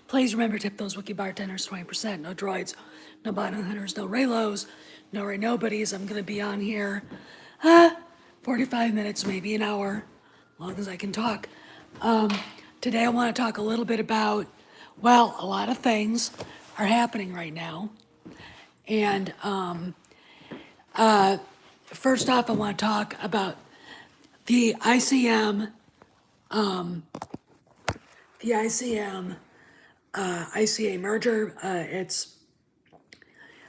Please remember to tip those Wookiee bartenders 20%. No droids, no bounty hunters, no Raylos, no Ray Nobodies. I'm going to be on here 45 minutes, maybe an hour, as long as I can talk. Today I want to talk a little bit about, well, a lot of things are happening right now. And first off, I want to talk about the ICM, ICA merger. It's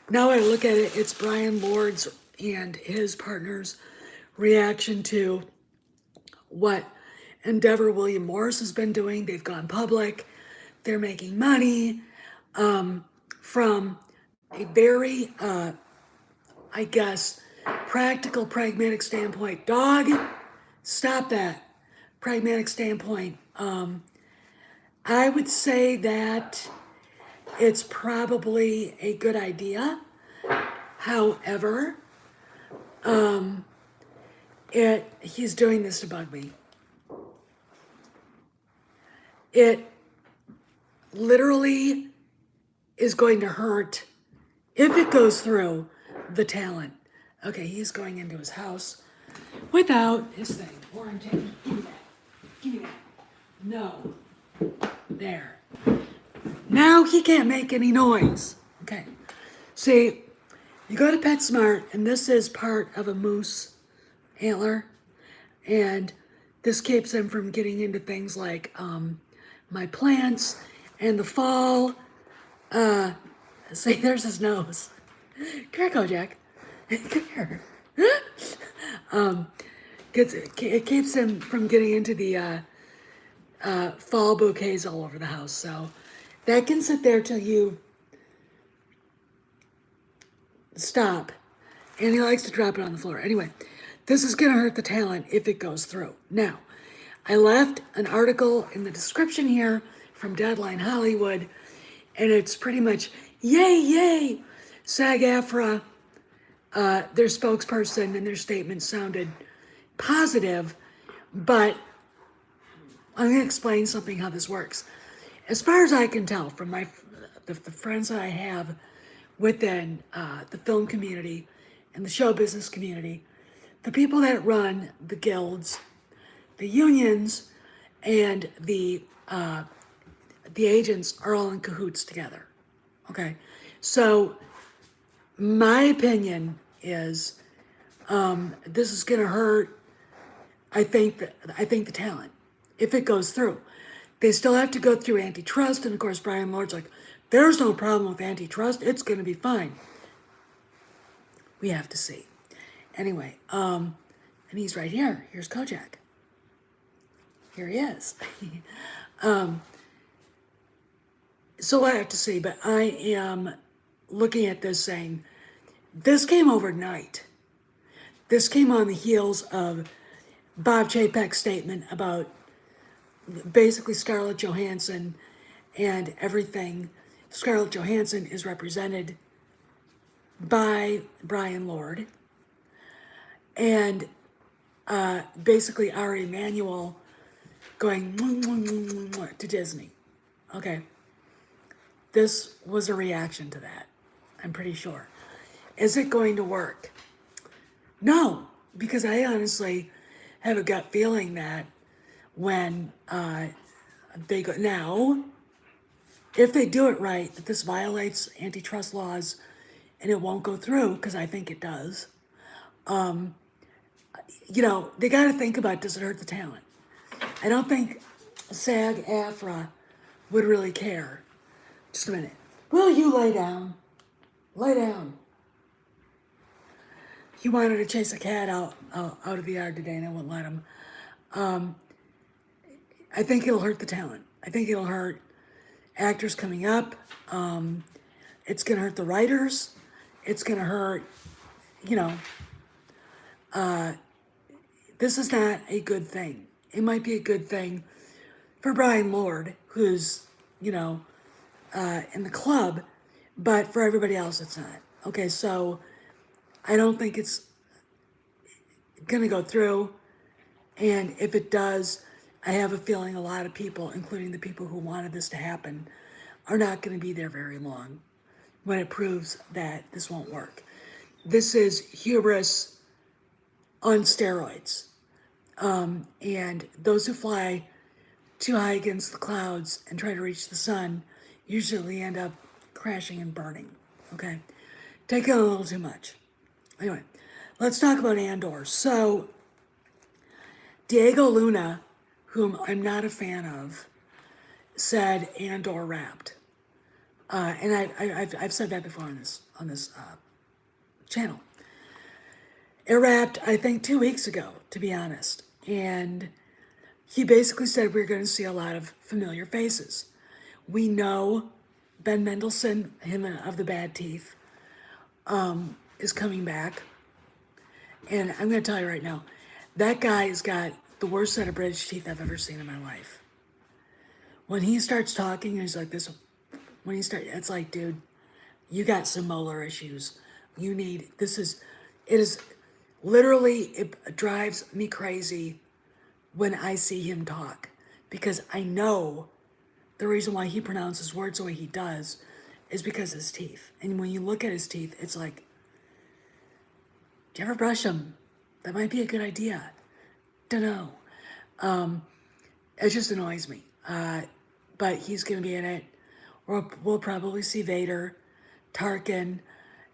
now I look at it, it's Brian Lord's and his partners' reaction to what Endeavor William Morris has been doing. They've gone public. They're making money from a very, I guess, practical, pragmatic standpoint. Dog, stop that. Pragmatic standpoint. I would say that it's probably a good idea. However, he's doing this to bug me. It literally is going to hurt, if it goes through, the talent. Okay, he's going into his house without his thing. Warranty. Give me that. Give me that. No. There. Now he can't make any noise. Okay. See, you go to PetSmart, and this is part of a moose antler, and this keeps him from getting into things like my plants and the fall. See, there's his nose. Come here, Kojak. Come here. It keeps him from getting into the fall bouquets all over the house. So that can sit there till you stop. And he likes to drop it on the floor. Anyway, this is going to hurt the talent if it goes through. Now, I left an article in the description here from Deadline Hollywood, and it's pretty much, yay, yay. SAG-AFTRA, their spokesperson and their statement sounded positive, but I'm going to explain something how this works. As far as I can tell from the friends that I have within the film community and the show business community, the people that run the guilds, the unions, and the agents are all in cahoots together. Okay, so my opinion is this is going to hurt. I think the talent if it goes through. They still have to go through antitrust, and of course Brian Lord's like, there's no problem with antitrust. It's going to be fine. We have to see. Anyway, and he's right here. Here's Kojak. Here he is. So I have to see, but I am looking at this saying, this came overnight. This came on the heels of Bob Chapek's statement about basically Scarlett Johansson and everything. Scarlett Johansson is represented by Brian Lord, and basically Ari Emanuel going to Disney. Okay, this was a reaction to that, I'm pretty sure. Is it going to work? No, because I honestly have a gut feeling that when they go now, if they do it right, that this violates antitrust laws and it won't go through, because I think it does. They got to think about, does it hurt the talent? I don't think SAG-AFTRA would really care. Just a minute. Will you lay down? Lay down. He wanted to chase a cat out of the yard today, and I wouldn't let him. I think it'll hurt the talent. I think it'll hurt actors coming up. It's going to hurt the writers. It's going to hurt, this is not a good thing. It might be a good thing for Brian Lord, who's, in the club, but for everybody else, it's not. Okay, so I don't think it's going to go through. And if it does, I have a feeling a lot of people, including the people who wanted this to happen, are not going to be there very long when it proves that this won't work. This is hubris on steroids. And those who fly too high against the clouds and try to reach the sun usually end up crashing and burning. Okay? Taking a little too much. Anyway, let's talk about Andor. So, Diego Luna, whom I'm not a fan of, said Andor wrapped. And I've said that before on this channel. It wrapped, I think, 2 weeks ago, to be honest. And he basically said we're going to see a lot of familiar faces. We know Ben Mendelsohn, him of the bad teeth, is coming back. And I'm going to tell you right now, that guy has got the worst set of British teeth I've ever seen in my life. When he starts talking, he's like this. It's like, dude, you got some molar issues. It is literally, it drives me crazy when I see him talk, because I know the reason why he pronounces words the way he does is because of his teeth. And when you look at his teeth, it's like, do you ever brush them? That might be a good idea. Dunno. It just annoys me. But he's going to be in it. We'll probably see Vader, Tarkin,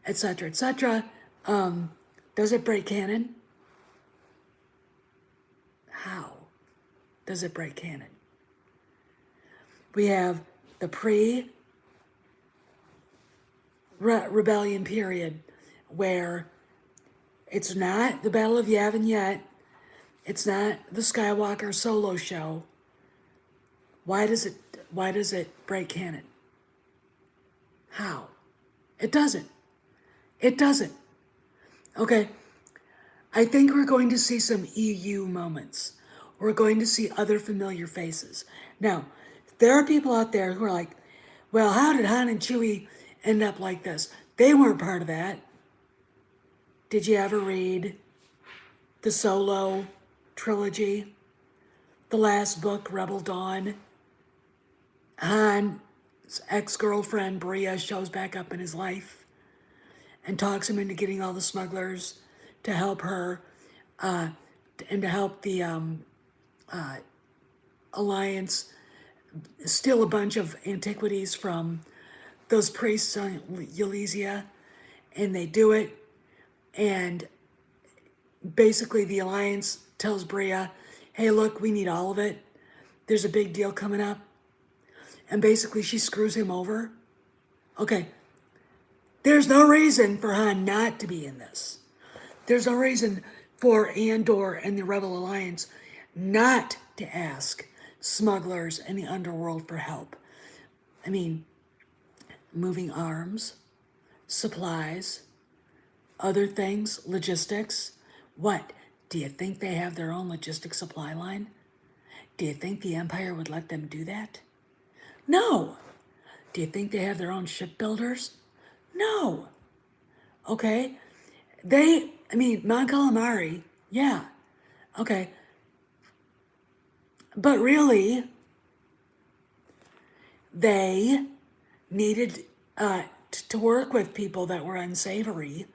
etc., etc. Does it break canon? How does it break canon? We have the pre-rebellion period where it's not the Battle of Yavin yet. It's not the Skywalker solo show. Why does it break canon? How? It doesn't. It doesn't. Okay. I think we're going to see some EU moments. We're going to see other familiar faces. Now, there are people out there who are like, well, how did Han and Chewie end up like this? They weren't part of that. Did you ever read the Solo trilogy? The last book, Rebel Dawn? Han's ex-girlfriend, Bria, shows back up in his life and talks him into getting all the smugglers to help her and to help the Alliance steal a bunch of antiquities from those priests on Elysia, and they do it. And basically the Alliance tells Bria, hey, look, we need all of it. There's a big deal coming up. And basically she screws him over. Okay, there's no reason for Han not to be in this. There's no reason for Andor and the Rebel Alliance not to ask smugglers in the underworld for help. I mean, moving arms, supplies, other things, logistics. What? Do you think they have their own logistics supply line? Do you think the Empire would let them do that? No. Do you think they have their own shipbuilders? No. Okay. Mon Calamari, yeah. Okay. But really, they needed to work with people that were unsavory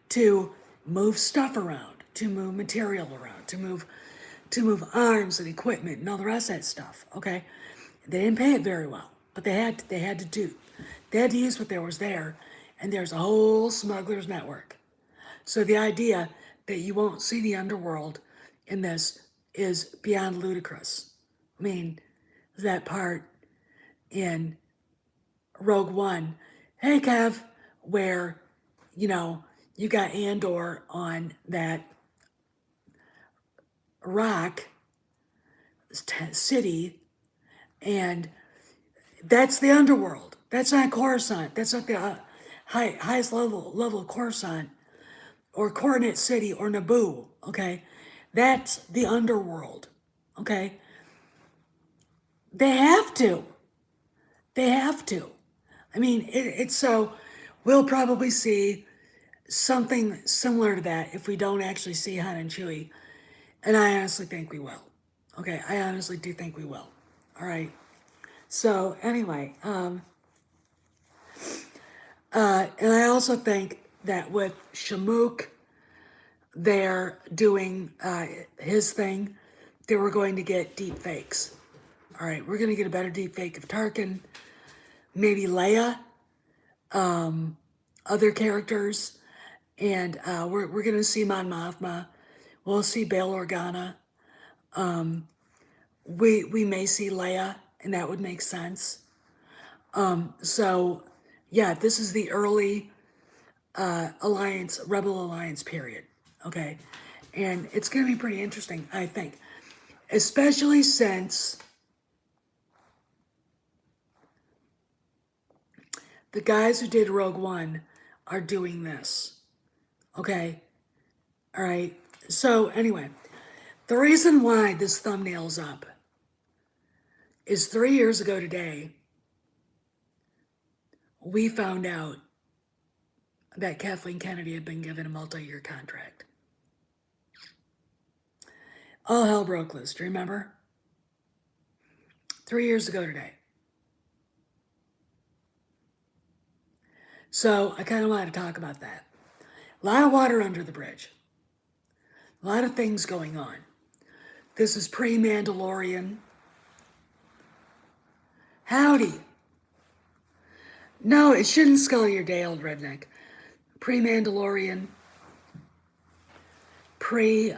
to move stuff around, to move material around, to move arms and equipment and all the rest of that stuff. Okay, they didn't pay it very well, but they had to use what there was there, and there's a whole smugglers network. So the idea that you won't see the underworld in this is beyond ludicrous. I mean, that part in Rogue One, hey Kev, where, you got Andor on that rock city, and that's the underworld. That's not Coruscant. That's not the highest level of Coruscant or Coordinate City or Naboo. Okay, that's the underworld. Okay, they have to. I mean, it's so. We'll probably see something similar to that if we don't actually see Han and Chewie, and I honestly think we will. Okay, I honestly do think we will. All right. So anyway, and I also think that with Shamook, they're doing his thing. They were going to get deep fakes. All right, we're going to get a better deep fake of Tarkin, maybe Leia, other characters, and we're going to see Mon Mothma. We'll see Bail Organa. We may see Leia, and that would make sense. So, yeah, this is the early Alliance, Rebel Alliance period. Okay, and it's going to be pretty interesting, I think, especially since the guys who did Rogue One are doing this. Okay, all right. So anyway, the reason why this thumbnail's up is 3 years ago today, we found out that Kathleen Kennedy had been given a multi-year contract. All hell broke loose. Do you remember? 3 years ago today. So I kind of wanted to talk about that. A lot of water under the bridge. A lot of things going on. This is pre-Mandalorian. Howdy. No, it shouldn't skull your day, old redneck. Pre-Mandalorian. Pre,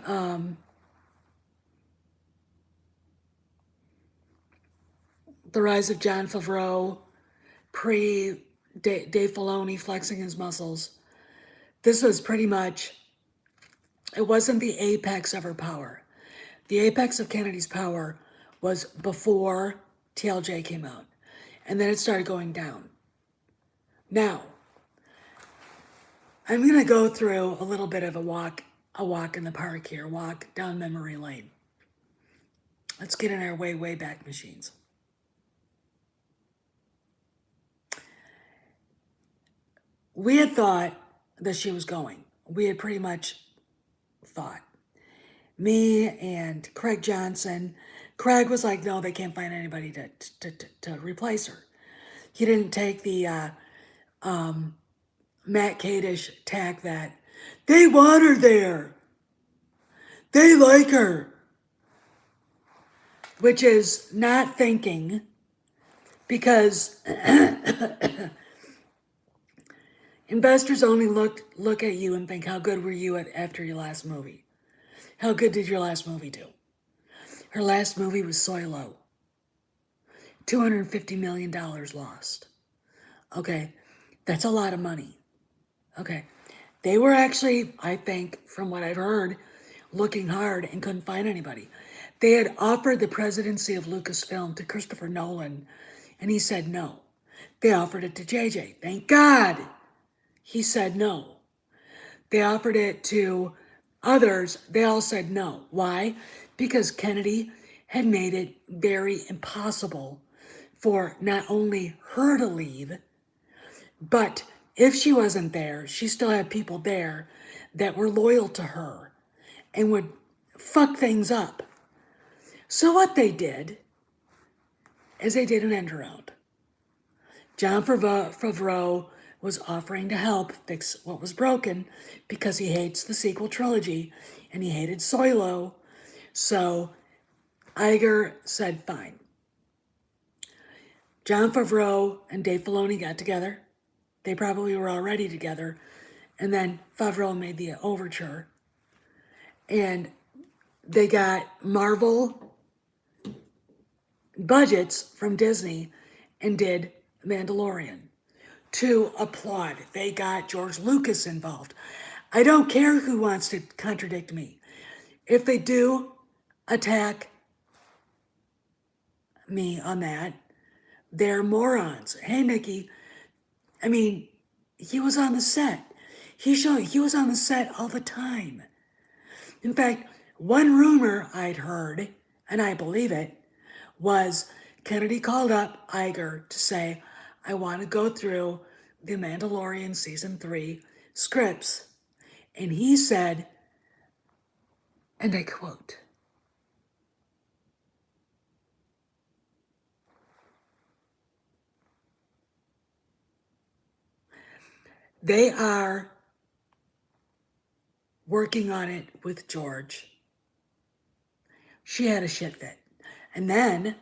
the rise of Jon Favreau. Pre Dave Filoni flexing his muscles. This was pretty much, it wasn't the apex of her power. The apex of Kennedy's power was before TLJ came out. And then it started going down. Now, I'm going to go through a little bit of a walk in the park here, walk down memory lane. Let's get in our way back machines. We had thought that she was going. We had pretty much thought. Me and Craig Johnson. Craig was like, no, they can't find anybody to replace her. He didn't take the Matt Kadish tack that they want her there. They like her. Which is not thinking, because investors only look at you and think, how good were you after your last movie? How good did your last movie do? Her last movie was Solo. $250 million lost. Okay, that's a lot of money. Okay, they were actually, I think, from what I've heard, looking hard and couldn't find anybody. They had offered the presidency of Lucasfilm to Christopher Nolan, and he said no. They offered it to JJ. Thank God he said no. They offered it to others. They all said no. Why? Because Kennedy had made it very impossible for not only her to leave, but if she wasn't there, she still had people there that were loyal to her and would fuck things up. So what they did is they did an end around. Jon Favreau was offering to help fix what was broken because he hates the sequel trilogy and he hated Solo. So Iger said fine. Jon Favreau and Dave Filoni got together. They probably were already together. And then Favreau made the overture. And they got Marvel budgets from Disney and did Mandalorian. To applaud. They got George Lucas involved. I don't care who wants to contradict me. If they do attack me on that, they're morons. Hey, Nikki, I mean, he was on the set. He was on the set all the time. In fact, one rumor I'd heard, and I believe it, was Kennedy called up Iger to say, I want to go through the Mandalorian Season 3 scripts. And he said, and I quote, They are working on it with George. She had a shit fit. And then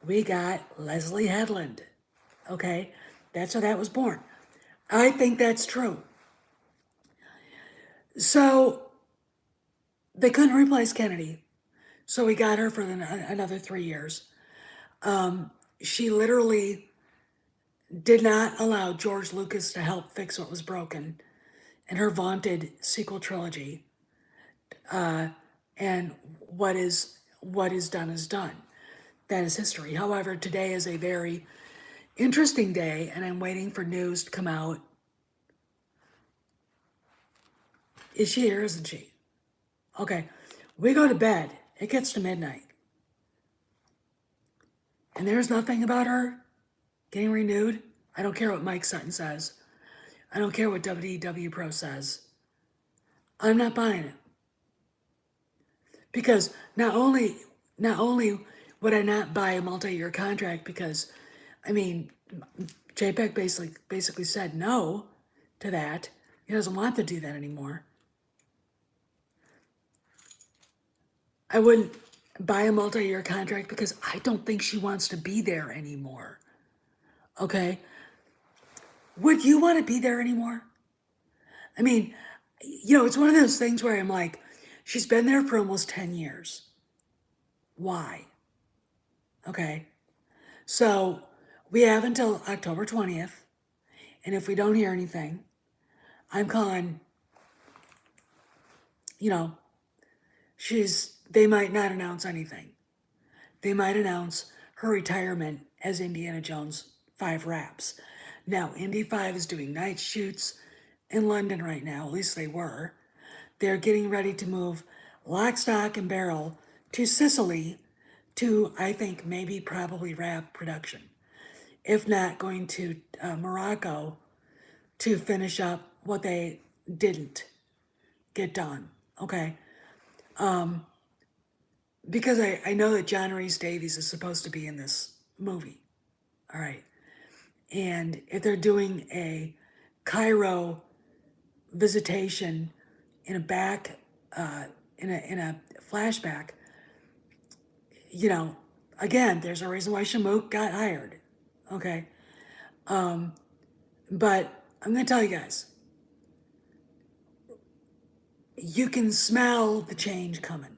we got Leslie Headland. Okay? That's how that was born. I think that's true. So they couldn't replace Kennedy. So we got her for another 3 years. She literally did not allow George Lucas to help fix what was broken in her vaunted sequel trilogy. And what is done is done. That is history. However, today is a very interesting day, and I'm waiting for news to come out. Is she here? Isn't she? Okay. We go to bed. It gets to midnight. And there's nothing about her getting renewed. I don't care what Mike Sutton says. I don't care what WDW Pro says. I'm not buying it. Because not only would I not buy a multi-year contract because, I mean, JPEG basically said no to that. He doesn't want to do that anymore. I wouldn't buy a multi-year contract because I don't think she wants to be there anymore. Okay? Would you want to be there anymore? I mean, it's one of those things where I'm like, she's been there for almost 10 years. Why? Okay? So we have until October 20th. And if we don't hear anything, I'm calling, they might not announce anything. They might announce her retirement as Indiana Jones 5 wraps. Now, Indy 5 is doing night shoots in London right now, at least they were. They're getting ready to move lock, stock, and barrel to Sicily to, I think, maybe probably wrap production. If not, going to Morocco to finish up what they didn't get done. Okay? Because I know that John Rhys Davies is supposed to be in this movie. All right. And if they're doing a Cairo visitation in a in a flashback, again, there's a reason why Shamook got hired. Okay. But I'm going to tell you guys, you can smell the change coming.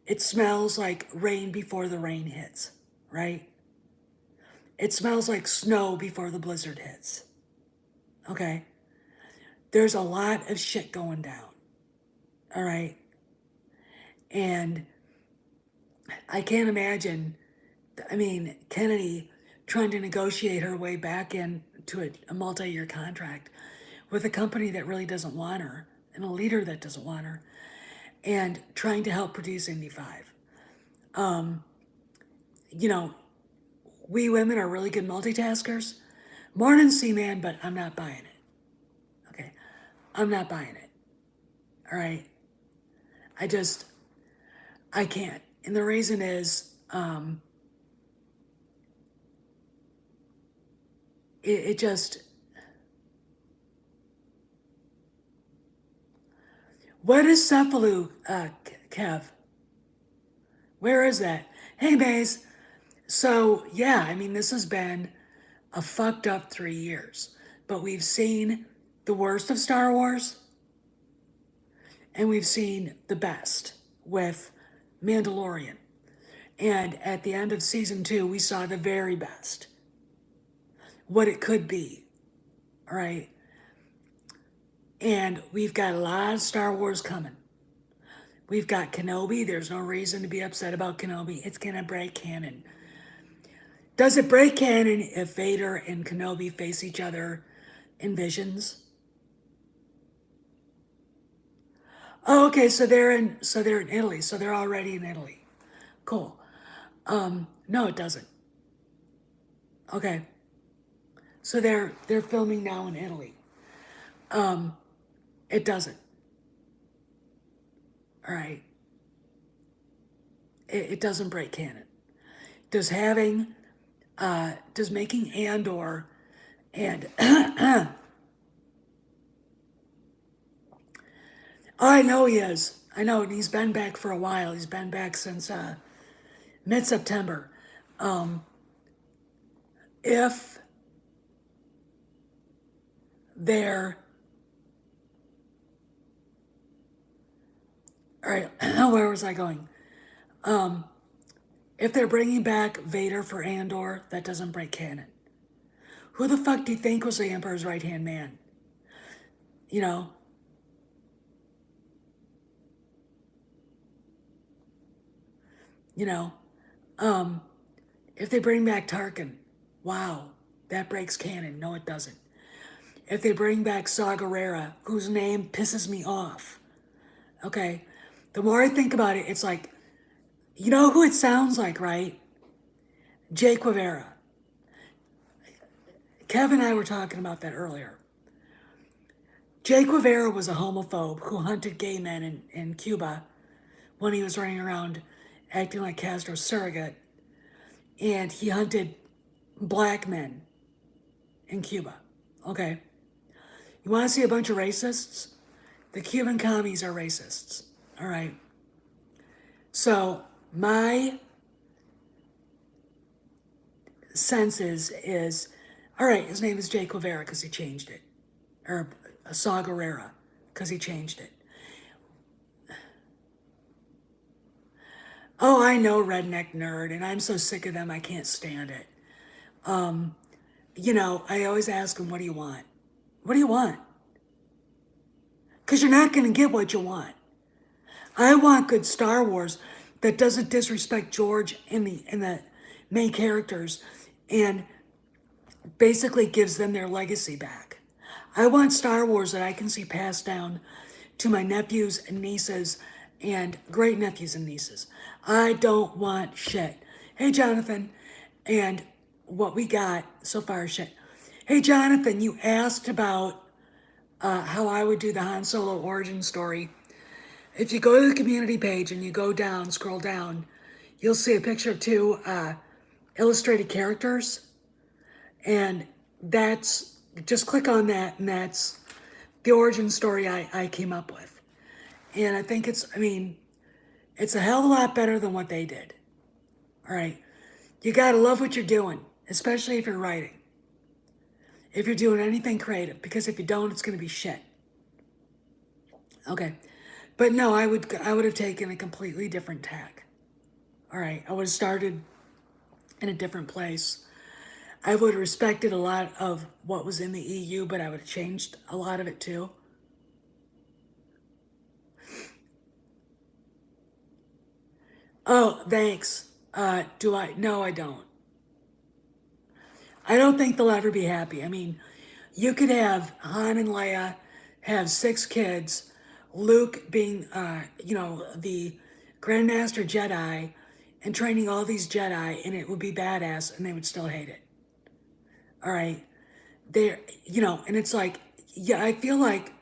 It smells like rain before the rain hits, right? It smells like snow before the blizzard hits. Okay? There's a lot of shit going down. All right? And I can't imagine, Kennedy trying to negotiate her way back into a multi-year contract with a company that really doesn't want her and a leader that doesn't want her and trying to help produce Indy 5. We women are really good multitaskers. Morning, Seaman, but I'm not buying it. Okay? I'm not buying it. All right? I can't. And the reason is, it just, what is Cephalou, Kev? Where is that? Hey, Maze. So, yeah, this has been a fucked up 3 years. But we've seen the worst of Star Wars, and we've seen the best with Mandalorian. And at the end of season 2, we saw the very best. What it could be. All right? And we've got a lot of Star Wars coming. We've got Kenobi. There's no reason to be upset about Kenobi. It's going to break canon. Does it break canon if Vader and Kenobi face each other in Visions? Oh, okay, so they're in Italy. So they're already in Italy. Cool. No, it doesn't. Okay. So they're filming now in Italy. It doesn't. All right. It doesn't break canon. Does making Andor and I know he is. I know, and he's been back for a while. He's been back since mid-September. If they're all right, where was I going? If they're bringing back Vader for Andor, that doesn't break canon. Who the fuck do you think was the Emperor's right-hand man? You know, you know. If they bring back Tarkin, wow, that breaks canon. No, it doesn't. If they bring back Saw Gerrera, whose name pisses me off, okay, the more I think about it, it's like, you know who it sounds like, right? Jake Guevara. Kev and I were talking about that earlier. Jake Guevara was a homophobe who hunted gay men in Cuba when he was running around acting like Castro's surrogate, and he hunted black men in Cuba. Okay? You want to see a bunch of racists? The Cuban commies are racists. All right. So, my sense is all right, his name is Jake Guevara because he changed it. Or Saw Gerrera because he changed it. Oh, I know, redneck nerd, and I'm so sick of them, I can't stand it. You know, I always ask him, what do you want? What do you want? Because you're not going to get what you want. I want good Star Wars that doesn't disrespect George and the main characters and basically gives them their legacy back. I want Star Wars that I can see passed down to my nephews and nieces and great nephews and nieces. I don't want shit. Hey, Jonathan, and what we got so far is shit. Hey, Jonathan, you asked about how I would do the Han Solo origin story. If you go to the community page and you go down, scroll down, you'll see a picture of two illustrated characters. And that's, just click on that, and that's the origin story I came up with. And I think it's, I mean, it's a hell of a lot better than what they did. All right. You gotta love what you're doing, especially if you're writing. If you're doing anything creative, because if you don't, it's gonna be shit. Okay. But no, I would have taken a completely different tack. All right. I would have started in a different place. I would have respected a lot of what was in the EU, but I would have changed a lot of it too. Oh, thanks. Do I? No, I don't. I don't think they'll ever be happy. I mean, you could have Han and Leia have six kids, Luke being, the Grandmaster Jedi, and training all these Jedi, and it would be badass, and they would still hate it. All right, they're, and it's like, yeah, I feel like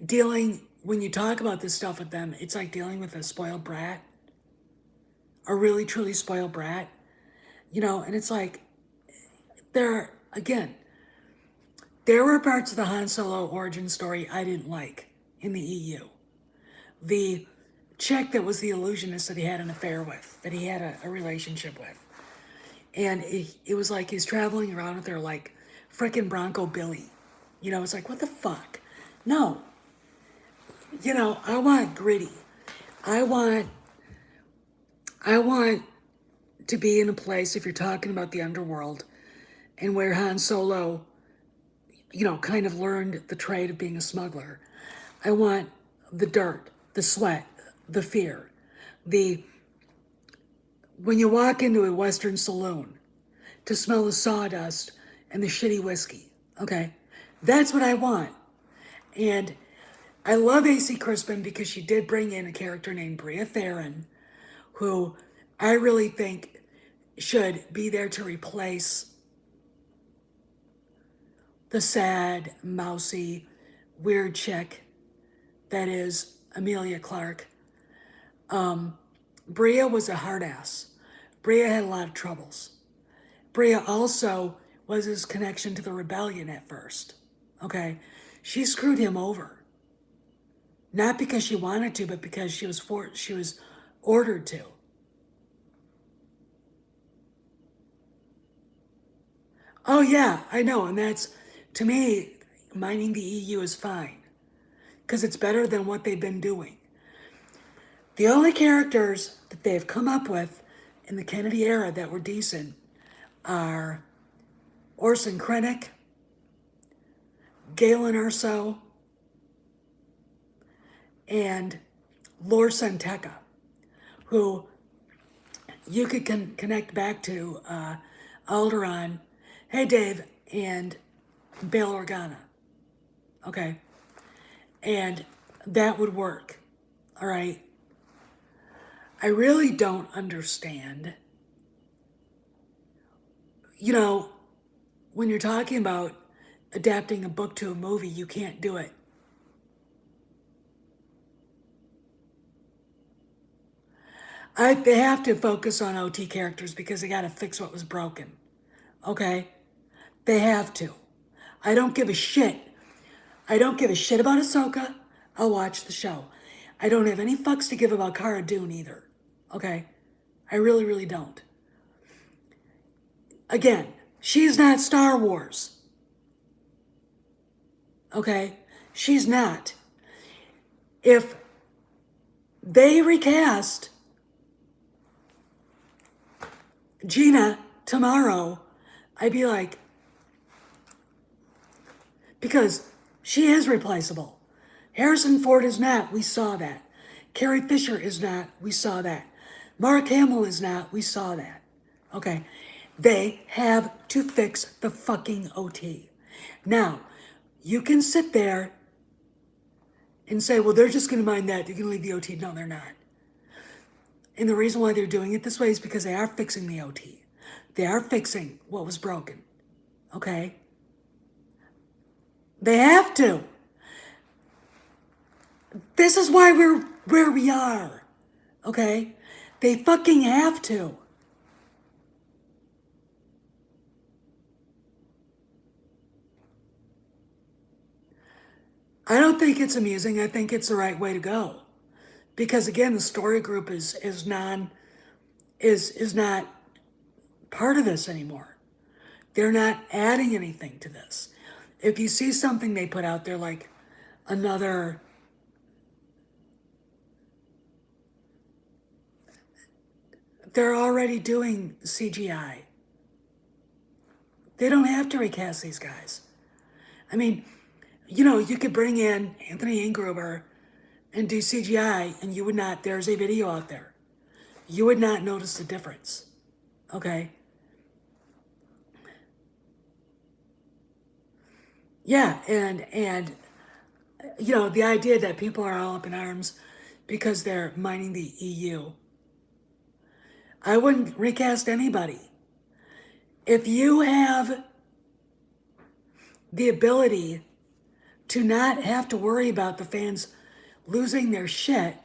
dealing when you talk about this stuff with them, it's like dealing with a spoiled brat, a really truly spoiled brat, and it's like there again, there were parts of the Han Solo origin story I didn't like in the EU. The chick that was the illusionist that he had an affair with, that he had a relationship with. And it was like he's traveling around with her like frickin' Bronco Billy. It's like, what the fuck? No. I want gritty. I want I want to be in a place, if you're talking about the underworld, and where Han Solo, kind of learned the trade of being a smuggler. I want the dirt, the sweat, the fear, the when you walk into a Western saloon to smell the sawdust and the shitty whiskey. Okay, that's what I want. And I love AC Crispin because she did bring in a character named Bria Theron, who I really think should be there to replace the sad, mousy, weird chick that is Amelia Clark. Bria was a hard ass. Bria had a lot of troubles. Bria also was his connection to the rebellion at first. Okay? She screwed him over. Not because she wanted to, but because she was ordered to. Oh yeah, I know, and that's, to me, mining the EU is fine because it's better than what they've been doing. The only characters that they've come up with in the Kennedy era that were decent are Orson Krennic, Galen Erso, and Lor Santeca, who you could connect back to Alderaan, Hey Dave, and Bail Organa. Okay. And that would work. All right. I really don't understand. You know, when you're talking about adapting a book to a movie, you can't do it. They have to focus on OT characters because they got to fix what was broken. Okay? They have to. I don't give a shit. I don't give a shit about Ahsoka. I'll watch the show. I don't have any fucks to give about Cara Dune either. Okay? I really, really don't. Again, she's not Star Wars. Okay? She's not. If they recast Gina tomorrow, I'd be like, because she is replaceable. Harrison Ford is not, we saw that. Carrie Fisher is not, we saw that. Mark Hamill is not, we saw that. Okay, they have to fix the fucking OT. Now, you can sit there and say, well, they're just going to mind that. They're going to leave the OT. No, they're not. And the reason why they're doing it this way is because they are fixing the OT. They are fixing what was broken. Okay? They have to. This is why we're where we are. Okay? They fucking have to. I don't think it's amusing. I think it's the right way to go. Because again, the story group is not part of this anymore. They're not adding anything to this. If you see something they put out there like another they're already doing CGI. They don't have to recast these guys. I mean, you could bring in Anthony Ingruber and do CGI and you would not, there's a video out there. You would not notice the difference. Okay? Yeah, and the idea that people are all up in arms because they're mining the EU. I wouldn't recast anybody. If you have the ability to not have to worry about the fans losing their shit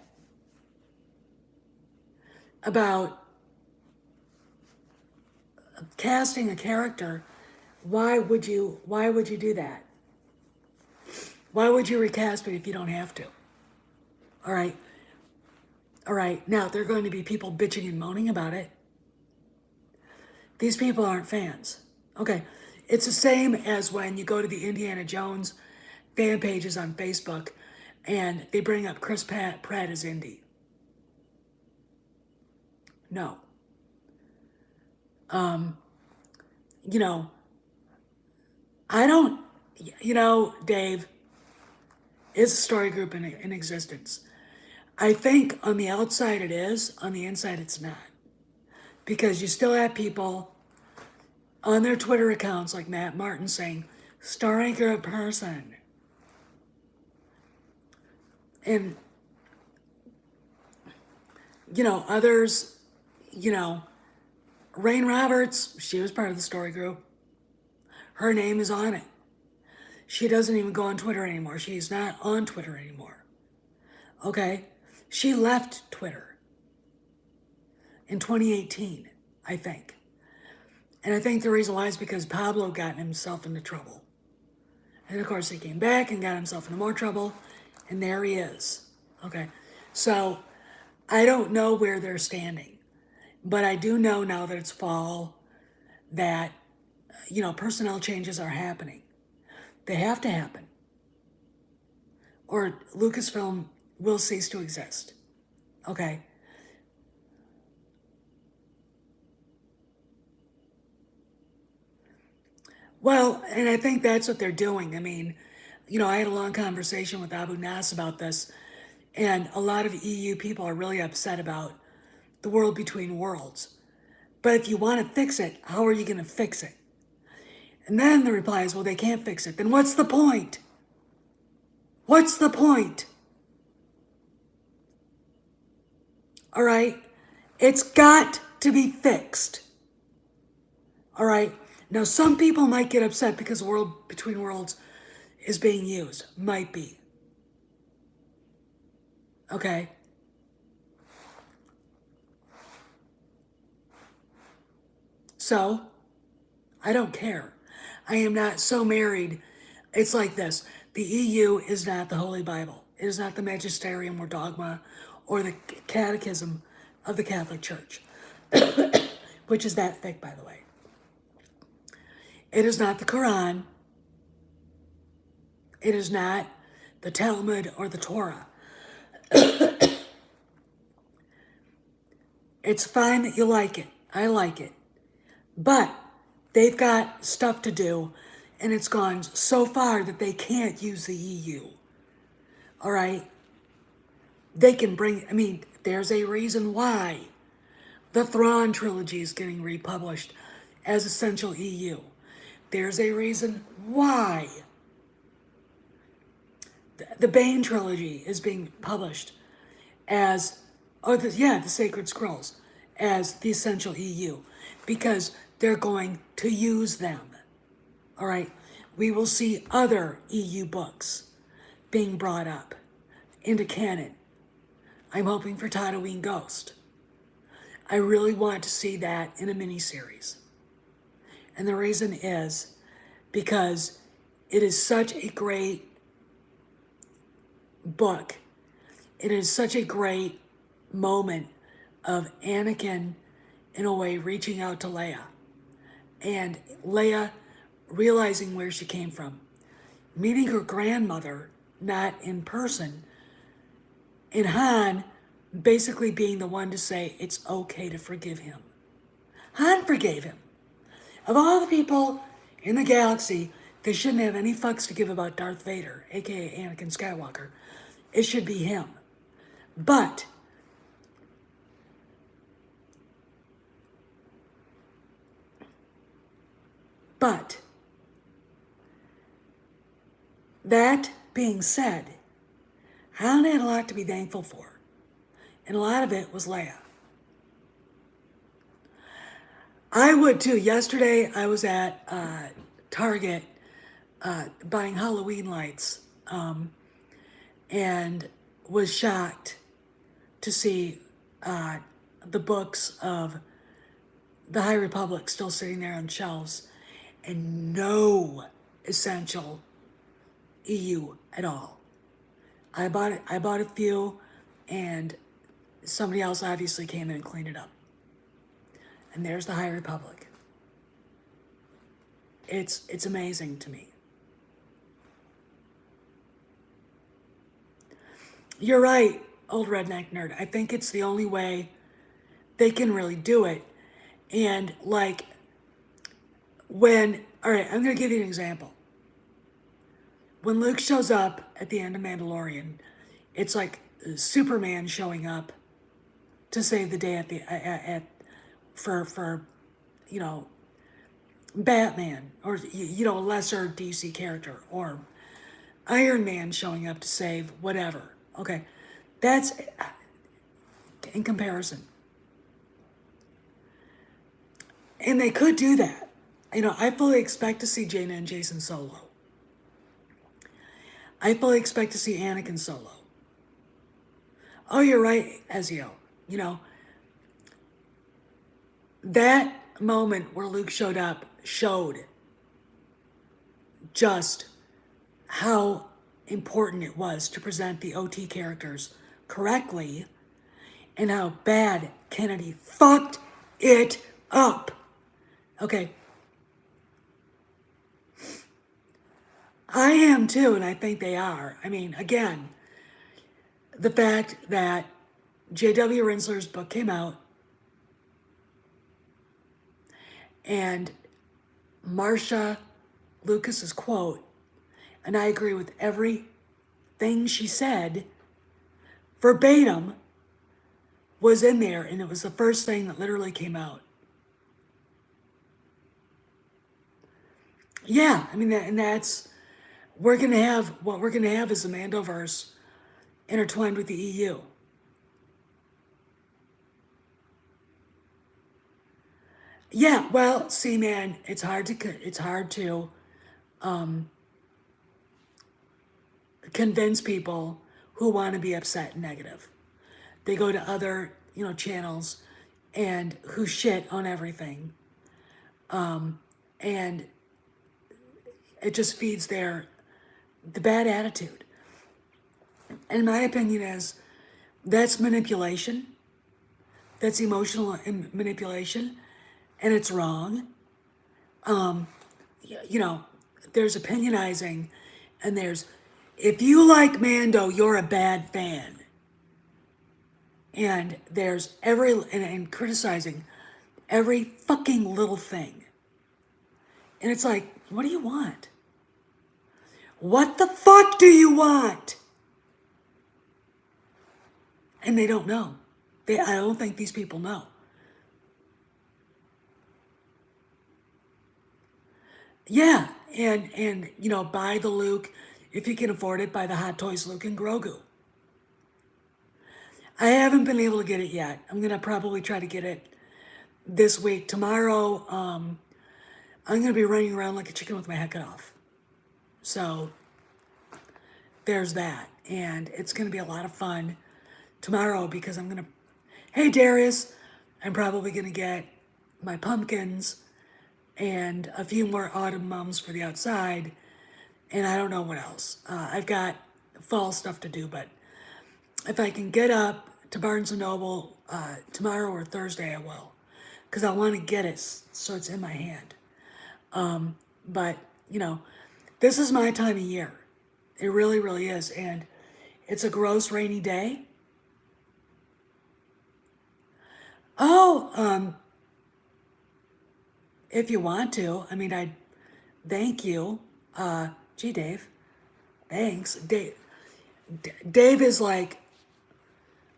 about casting a character, why would you do that? Why would you recast it if you don't have to? All right. All right, now there are going to be people bitching and moaning about it. These people aren't fans. Okay, it's the same as when you go to the Indiana Jones fan pages on Facebook and they bring up Chris Pratt as Indy. No. I don't, Dave is a story group in existence. I think on the outside it is, on the inside it's not. Because you still have people on their Twitter accounts like Matt Martin saying, story group person. And, others, Rain Roberts, she was part of the story group. Her name is on it. She doesn't even go on Twitter anymore. She's not on Twitter anymore. Okay? She left Twitter in 2018, I think. And I think the reason why is because Pablo got himself into trouble. And of course, he came back and got himself into more trouble, and there he is. Okay, so I don't know where they're standing, but I do know now that it's fall that, personnel changes are happening. They have to happen, or Lucasfilm will cease to exist. Okay. Well, and I think that's what they're doing. I mean, I had a long conversation with Abu Nas about this, and a lot of EU people are really upset about the world between worlds. But if you want to fix it, how are you going to fix it? And then the reply is, well, they can't fix it. Then what's the point? What's the point? All right? It's got to be fixed. All right? Now, some people might get upset because World Between Worlds is being used. Might be. Okay? So, I don't care. I am not so married. It's like this. The EU is not the Holy Bible. It is not the magisterium or dogma or the catechism of the Catholic Church, which is that thick, by the way. It is not the Quran. It is not the Talmud or the Torah. It's fine that you like it. I like it. But they've got stuff to do, and it's gone so far that they can't use the EU. All right? They can there's a reason why the Thrawn trilogy is getting republished as Essential EU. There's a reason why the Bane trilogy is being published as, the Sacred Scrolls, as the Essential EU, because they're going to use them. All right? We will see other EU books being brought up into canon. I'm hoping for Tatooine Ghost. I really want to see that in a miniseries. And the reason is because it is such a great book. It is such a great moment of Anakin, in a way, reaching out to Leia. And Leia realizing where she came from. Meeting her grandmother, not in person. And Han basically being the one to say it's okay to forgive him. Han forgave him. Of all the people in the galaxy, they shouldn't have any fucks to give about Darth Vader, aka Anakin Skywalker. It should be him. But that being said, Han had a lot to be thankful for. And a lot of it was Leia. I would too. Yesterday I was at Target buying Halloween lights and was shocked to see the books of the High Republic still sitting there on shelves and no Essential EU at all. I bought a few, and somebody else obviously came in and cleaned it up. And there's the High Republic. It's amazing to me. You're right, old redneck nerd. I think it's the only way they can really do it. And like all right, I'm going to give you an example. When Luke shows up at the end of Mandalorian, it's like Superman showing up to save the day for Batman, or a lesser DC character, or Iron Man showing up to save whatever. Okay, that's in comparison. And they could do that. I fully expect to see Jaina and Jason solo. I fully expect to see Anakin solo. Oh, you're right, Ezio. That moment where Luke showed up showed just how important it was to present the OT characters correctly and how bad Kennedy fucked it up. Okay. I am too, and I think they are. I mean, again, the fact that J.W. Rinsler's book came out and Marsha Lucas's quote, and I agree with everything she said, verbatim, was in there, and it was the first thing that literally came out. Yeah, I mean, and that's, we're going to have, what we're going to have is the Mandoverse intertwined with the EU. Yeah, well, see, man, it's hard to convince people who want to be upset and negative. They go to other, channels and who shit on everything. And it just feeds the bad attitude. And my opinion is that's manipulation. That's emotional manipulation. And it's wrong. There's opinionizing and there's, if you like Mando, you're a bad fan. And there's and criticizing every fucking little thing. And it's like, what do you want? What the fuck do you want? And they don't know. I don't think these people know. Yeah, and buy the Luke, if you can afford it, buy the Hot Toys Luke and Grogu. I haven't been able to get it yet. I'm gonna probably try to get it this week. Tomorrow, I'm gonna be running around like a chicken with my head cut off. So there's that, and it's gonna be a lot of fun tomorrow because hey Darius, I'm probably gonna get my pumpkins and a few more autumn mums for the outside, and I don't know what else. I've got fall stuff to do, but if I can get up to Barnes & Noble tomorrow or Thursday, I will, because I want to get it so it's in my hand. But, this is my time of year. It really, really is, and it's a gross rainy day. Oh, if you want to. I mean, thank you. Gee, Dave. Thanks. Dave is like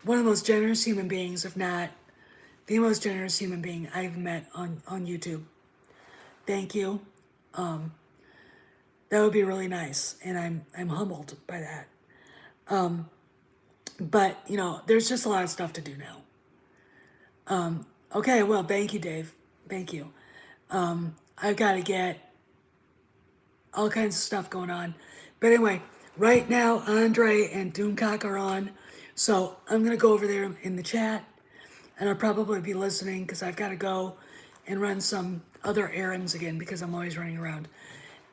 one of the most generous human beings, if not the most generous human being I've met on YouTube. Thank you. That would be really nice, and I'm humbled by that. But there's just a lot of stuff to do now. Okay, well, thank you, Dave. Thank you. I've got to get all kinds of stuff going on. But anyway, right now, Andre and Doomcock are on. So I'm going to go over there in the chat. And I'll probably be listening because I've got to go and run some other errands again because I'm always running around.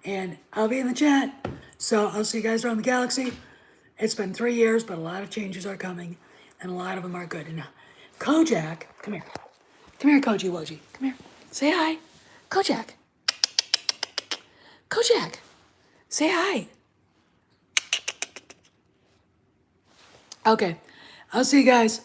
And I'll be in the chat. So I'll see you guys around the galaxy. It's been 3 years, but a lot of changes are coming. And a lot of them are good. And Kojak, come here. Come here, Koji Woji. Come here. Say hi. Kojak. Kojak. Say hi. Okay. I'll see you guys.